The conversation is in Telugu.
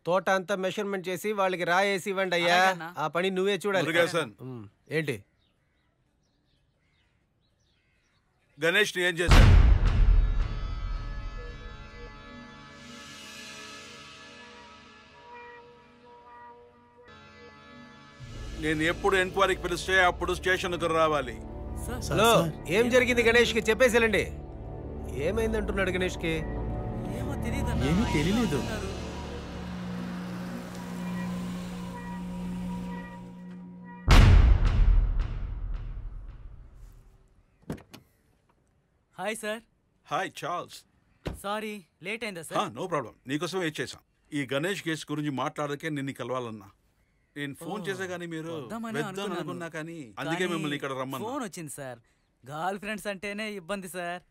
తోట అంతా మెషర్మెంట్ చేసి వాళ్ళకి రాయేసి ఇవ్వండి అయ్యా. ఆ పని నువ్వే చూడాలి. ఏంటి గణేష్ ఏం చేశాడు? నేను ఎప్పుడు ఎంక్వైరీకి పిలిస్తే అప్పుడు స్టేషన్కు రావాలి. హలో, ఏం జరిగింది గణేష్ కి చెప్పేసేలండి. ఏమైంది అంటున్నాడు గణేష్ కి? ఏమీ తెలియలేదు. Hi sir. Hi Charles. Sorry late అయిందా సార్? నో ప్రాబ్లం, నీకోసం వెయిట్ చేశాం. ఈ గణేష్ కేసు గురించి మాట్లాడకే నిన్ను కలవాలన్నా. నేను ఫోన్ చేసా కానీ మీరు అనుకున్నా కానీ అందుకే మిమ్మల్ని ఇక్కడ రమ్మన్నా. ఫోన్ వచ్చింది సార్. గర్ల్ ఫ్రెండ్స్ అంటేనే ఇబ్బంది సార్.